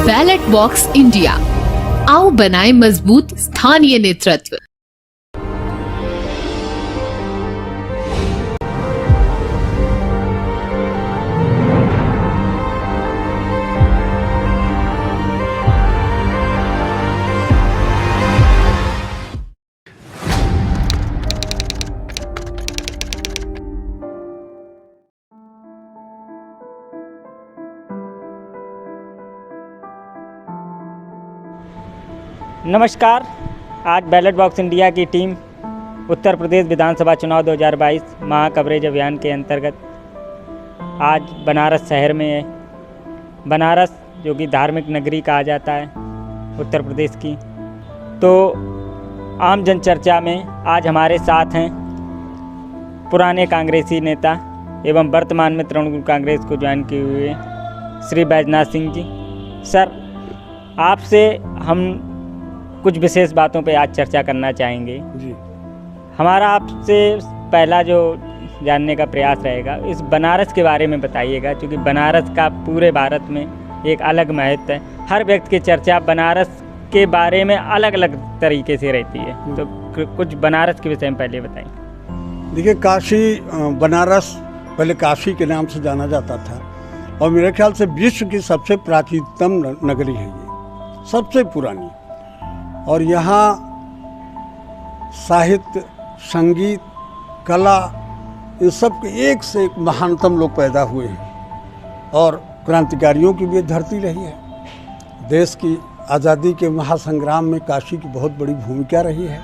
Ballot box India, आओ बनाए मजबूत स्थानीय नेतृत्व। नमस्कार। आज बैलेट बॉक्स इंडिया की टीम उत्तर प्रदेश विधानसभा चुनाव 2022 महा कवरेज अभियान के अंतर्गत आज बनारस शहर में है। बनारस जो कि धार्मिक नगरी कहा जाता है उत्तर प्रदेश की, तो आम जनचर्चा में आज हमारे साथ हैं पुराने कांग्रेसी नेता एवं वर्तमान में तृणमूल कांग्रेस को ज्वाइन किए हुए श्री बैजनाथ सिंह जी। सर, आपसे हम कुछ विशेष बातों पे आज चर्चा करना चाहेंगे जी। हमारा आपसे पहला जो जानने का प्रयास रहेगा, इस बनारस के बारे में बताइएगा, क्योंकि बनारस का पूरे भारत में एक अलग महत्व है। हर व्यक्ति की चर्चा बनारस के बारे में अलग अलग तरीके से रहती है, तो कुछ बनारस के विषय में पहले बताइए। देखिए, काशी बनारस पहले काशी के नाम से जाना जाता था और मेरे ख्याल से विश्व की सबसे प्राचीनतम नगरी है ये, सबसे पुरानी। और यहाँ साहित्य, संगीत, कला, इन सब के एक से एक महानतम लोग पैदा हुए हैं और क्रांतिकारियों की भी धरती रही है। देश की आज़ादी के महासंग्राम में काशी की बहुत बड़ी भूमिका रही है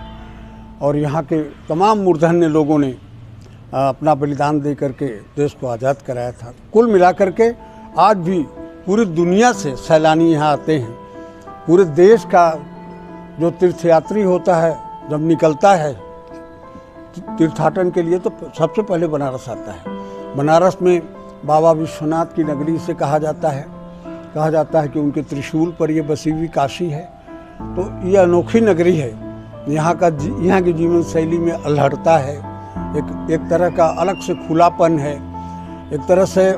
और यहाँ के तमाम मूर्धन्य लोगों ने अपना बलिदान दे करके देश को आज़ाद कराया था। कुल मिलाकर के आज भी पूरी दुनिया से सैलानी यहाँ आते हैं। पूरे देश का जो तीर्थयात्री होता है, जब निकलता है तीर्थाटन के लिए, तो सबसे पहले बनारस आता है। बनारस में बाबा विश्वनाथ की नगरी से कहा जाता है कि उनके त्रिशूल पर ये बसी हुई काशी है। तो ये अनोखी नगरी है। यहाँ की जीवन शैली में अल्हड़ता है, एक तरह का अलग से खुलापन है। एक तरह से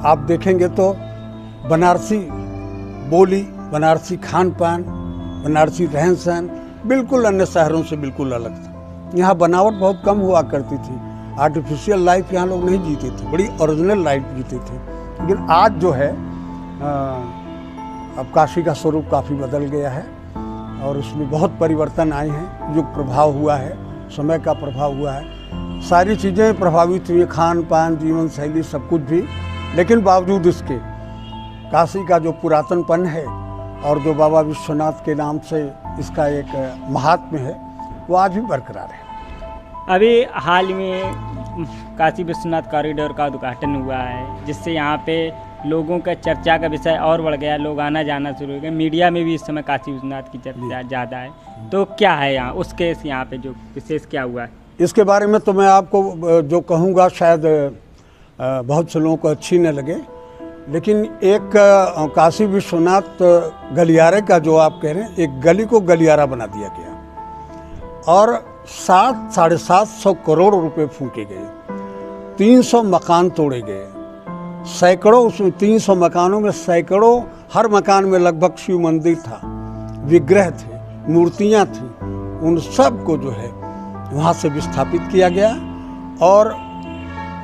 आप देखेंगे तो बनारसी बोली, बनारसी खान पान, बनारसी रहन सहन बिल्कुल अन्य शहरों से बिल्कुल अलग था। यहाँ बनावट बहुत कम हुआ करती थी। आर्टिफिशियल लाइफ यहाँ लोग नहीं जीते थे, बड़ी ओरिजिनल लाइफ जीते थे। लेकिन आज जो है अब काशी का स्वरूप काफ़ी बदल गया है और उसमें बहुत परिवर्तन आए हैं। युग प्रभाव हुआ है, समय का प्रभाव हुआ है, सारी चीज़ें प्रभावित हुई, खान पान, जीवन शैली, सब कुछ भी। लेकिन बावजूद इसके काशी का जो पुरातनपन है और जो बाबा विश्वनाथ के नाम से इसका एक महात्म्य है, वो आज भी बरकरार है। अभी हाल में काशी विश्वनाथ कॉरिडोर का उद्घाटन हुआ है, जिससे यहाँ पे लोगों का चर्चा का विषय और बढ़ गया, लोग आना जाना शुरू हो गए। मीडिया में भी इस समय काशी विश्वनाथ की चर्चा ज़्यादा है। तो क्या है यहाँ उसके यहाँ पे जो विशेष क्या हुआ है? इसके बारे में तो मैं आपको जो कहूँगा शायद बहुत से लोगों को अच्छी न लगे, लेकिन एक काशी विश्वनाथ गलियारे का जो आप कह रहे हैं, एक गली को गलियारा बना दिया गया और 700-750 करोड़ रुपए फूके गए। 300 मकान तोड़े गए, सैकड़ों, उसमें 300 मकानों में सैकड़ों, हर मकान में लगभग शिव मंदिर था, विग्रह थे, मूर्तियां थी। उन सब को जो है वहाँ से विस्थापित किया गया और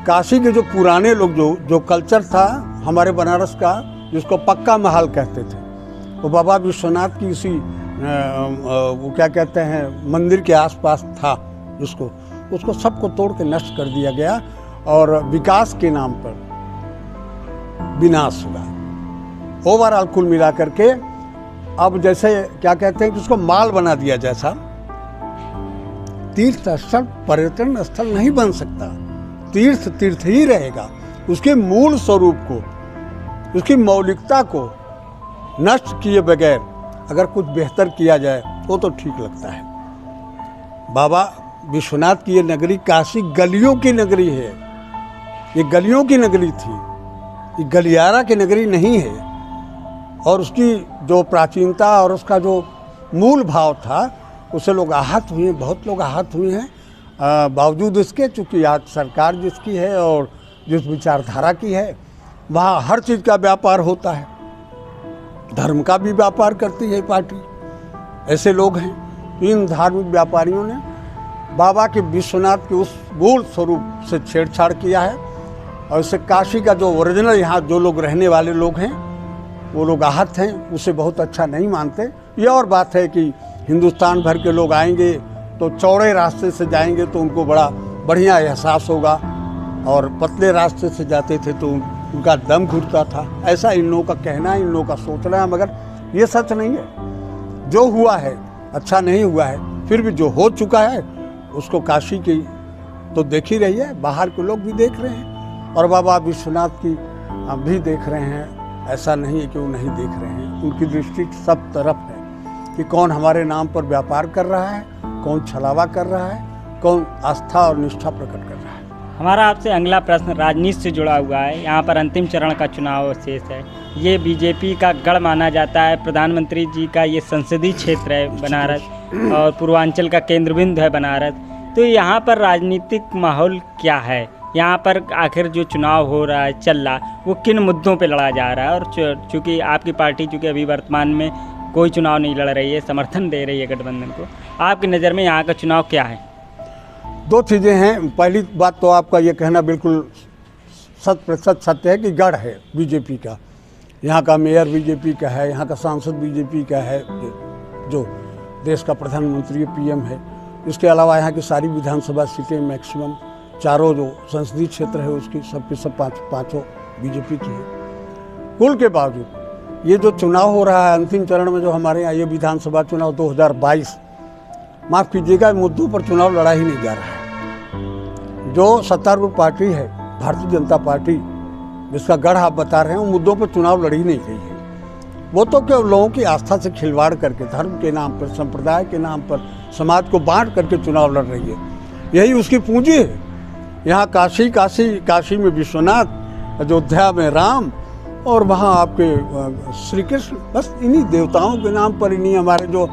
काशी के जो पुराने लोग जो कल्चर था हमारे बनारस का, जिसको पक्का महल कहते थे, वो बाबा विश्वनाथ की इसी वो क्या कहते हैं मंदिर के आसपास था, उसको सबको तोड़ के नष्ट कर दिया गया और विकास के नाम पर विनाश हुआ। ओवरऑल कुल मिला करके अब जैसे क्या कहते हैं कि उसको माल बना दिया, जैसा तीर्थ स्थल पर्यटन स्थल नहीं बन सकता। तीर्थ ही रहेगा। उसके मूल स्वरूप को, उसकी मौलिकता को नष्ट किए बगैर अगर कुछ बेहतर किया जाए वो तो ठीक लगता है। बाबा विश्वनाथ की ये नगरी काशी गलियों की नगरी है। ये गलियों की नगरी थी, ये गलियारा की नगरी नहीं है। और उसकी जो प्राचीनता और उसका जो मूल भाव था, उससे लोग आहत हुए हैं, बहुत लोग आहत हुए हैं। बावजूद इसके, चूँकि आज सरकार जिसकी है और जिस विचारधारा की है, वहाँ हर चीज़ का व्यापार होता है। धर्म का भी व्यापार करती है पार्टी। ऐसे लोग हैं। इन धार्मिक व्यापारियों ने बाबा के विश्वनाथ के उस मूल स्वरूप से छेड़छाड़ किया है और इससे काशी का जो ओरिजिनल यहाँ जो लोग रहने वाले लोग हैं वो लोग आहत हैं, उसे बहुत अच्छा नहीं मानते। ये और बात है कि हिंदुस्तान भर के लोग आएंगे तो चौड़े रास्ते से जाएंगे तो उनको बड़ा बढ़िया एहसास होगा और पतले रास्ते से जाते थे तो उनका दम घुटता था। ऐसा इन लोगों का कहना है, इन लोगों का सोचना है, मगर ये सच नहीं है। जो हुआ है अच्छा नहीं हुआ है, फिर भी जो हो चुका है उसको काशी की तो देख ही रही है, बाहर के लोग भी देख रहे हैं और बाबा विश्वनाथ की भी देख रहे हैं। ऐसा नहीं है कि वो नहीं देख रहे हैं। उनकी दृष्टि सब तरफ है कि कौन हमारे नाम पर व्यापार कर रहा है, कौन छलावा कर रहा है, कौन आस्था और निष्ठा प्रकट कर रहा है। हमारा आपसे अगला प्रश्न राजनीति से जुड़ा हुआ है। यहाँ पर अंतिम चरण का चुनाव शेष है। ये बीजेपी का गढ़ माना जाता है। प्रधानमंत्री जी का ये संसदीय क्षेत्र है बनारस और पूर्वांचल का केंद्र बिंदु है बनारस। तो यहाँ पर राजनीतिक माहौल क्या है? यहाँ पर आखिर जो चुनाव हो रहा है चल रहा वो किन मुद्दों पे लड़ा जा रहा है? और चूँकि आपकी पार्टी चूँकि अभी वर्तमान में कोई चुनाव नहीं लड़ रही है, समर्थन दे रही है गठबंधन को, आपकी नज़र में यहाँ का चुनाव क्या है? दो चीज़ें हैं। पहली बात तो आपका ये कहना बिल्कुल 100% सत्य है कि गढ़ है बीजेपी का। यहाँ का मेयर बीजेपी का है, यहाँ का सांसद बीजेपी का है, जो देश का प्रधानमंत्री पीएम है। इसके अलावा यहाँ की सारी विधानसभा सीटें मैक्सिमम चारों जो संसदीय क्षेत्र है उसकी सबके सब पाँचों बीजेपी की है। कुल के बावजूद ये जो चुनाव हो रहा है अंतिम चरण में, जो हमारे यहाँ ये विधानसभा चुनाव 2022, माफ़ कीजिएगा, मुद्दों पर चुनाव लड़ा ही नहीं जा रहा है। जो सत्तारूढ़ पार्टी है भारतीय जनता पार्टी, जिसका गढ़ आप बता रहे हैं, वो मुद्दों पर चुनाव लड़ी नहीं गई है। वो तो केवल लोगों की आस्था से खिलवाड़ करके, धर्म के नाम पर, संप्रदाय के नाम पर समाज को बांट करके चुनाव लड़ रही है। यही उसकी पूंजी है। यहाँ काशी में विश्वनाथ, अयोध्या में राम और वहाँ आपके श्री कृष्ण, बस इन्हीं देवताओं के नाम पर, इन्हीं हमारे जो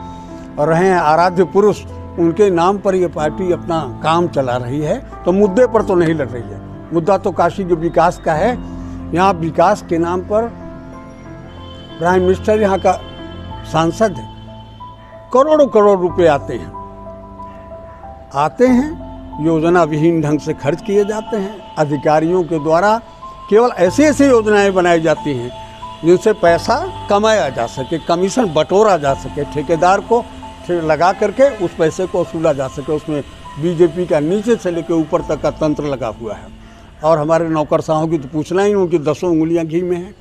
रहे हैं आराध्य पुरुष, उनके नाम पर ये पार्टी अपना काम चला रही है। तो मुद्दे पर तो नहीं लड़ रही है। मुद्दा तो काशी के विकास का है। यहाँ विकास के नाम पर प्राइम मिनिस्टर यहाँ का सांसद है, करोड़ों करोड़ रुपए आते हैं, योजना विहीन ढंग से खर्च किए जाते हैं। अधिकारियों के द्वारा केवल ऐसी ऐसी योजनाएं बनाई जाती हैं जिनसे पैसा कमाया जा सके, कमीशन बटोरा जा सके, ठेकेदार को लगा करके उस पैसे को वसूला जा सके। उसमें बीजेपी का नीचे से लेकर ऊपर तक का तंत्र लगा हुआ है। और हमारे नौकरशाहों की तो पूछना ही, उनकी 10 उंगलियां घी में हैं।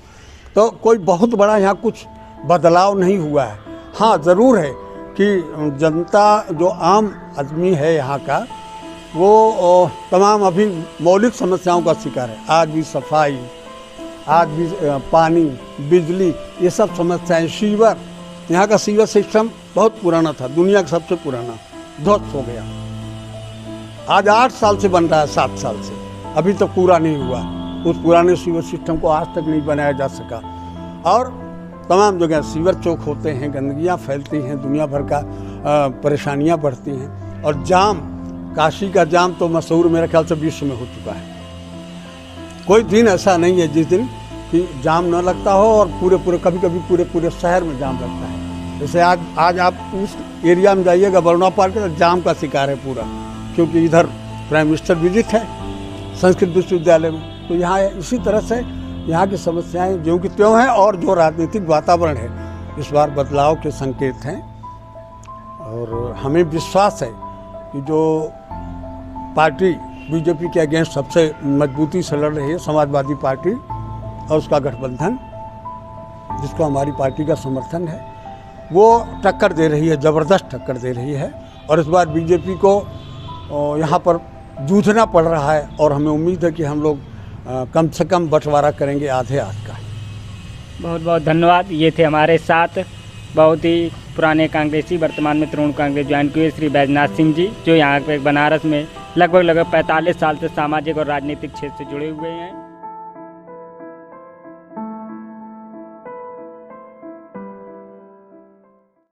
तो कोई बहुत बड़ा यहाँ कुछ बदलाव नहीं हुआ है। हाँ, ज़रूर है कि जनता जो आम आदमी है यहाँ का, वो तमाम अभी मौलिक समस्याओं का शिकार है। आज भी सफाई, आज भी पानी, बिजली, ये सब समस्याएं। सीवर, यहाँ का सीवर सिस्टम बहुत पुराना था, दुनिया का सबसे पुराना, ध्वस्त हो गया। आज 8 साल से बन रहा है, 7 साल से, अभी तक पूरा नहीं हुआ। उस पुराने सीवर सिस्टम को आज तक नहीं बनाया जा सका। और तमाम जगह सीवर चौक होते हैं, गंदगियाँ फैलती हैं, दुनिया भर का परेशानियाँ बढ़ती हैं। और जाम, काशी का जाम तो मशहूर मेरे ख्याल से विश्व में हो चुका है। कोई दिन ऐसा नहीं है जिस दिन कि जाम न लगता हो, और कभी कभी पूरे शहर में जाम लगता है। जैसे आज आप उस एरिया में जाइएगा, वरुणा पार्क, तो जाम का शिकार है पूरा, क्योंकि इधर प्राइम मिनिस्टर विजिट है संस्कृत विश्वविद्यालय में। तो यहाँ इसी तरह से यहाँ की समस्याएं ज्यों की त्यों हैं। और जो राजनीतिक वातावरण है इस बार बदलाव के संकेत हैं। और हमें विश्वास है कि जो पार्टी बीजेपी के अगेंस्ट सबसे मजबूती से लड़ रही है, समाजवादी पार्टी और उसका गठबंधन, जिसको हमारी पार्टी का समर्थन है, वो टक्कर दे रही है, ज़बरदस्त टक्कर दे रही है। और इस बार बीजेपी को यहाँ पर जूझना पड़ रहा है। और हमें उम्मीद है कि हम लोग कम से कम बंटवारा करेंगे आधे हाथ का। बहुत बहुत धन्यवाद। ये थे हमारे साथ बहुत ही पुराने कांग्रेसी, वर्तमान में तृणमूल कांग्रेस ज्वाइन किए, श्री बैजनाथ सिंह जी, जो यहाँ पे बनारस में लगभग 45 साल से सामाजिक और राजनीतिक क्षेत्र से जुड़े हुए हैं।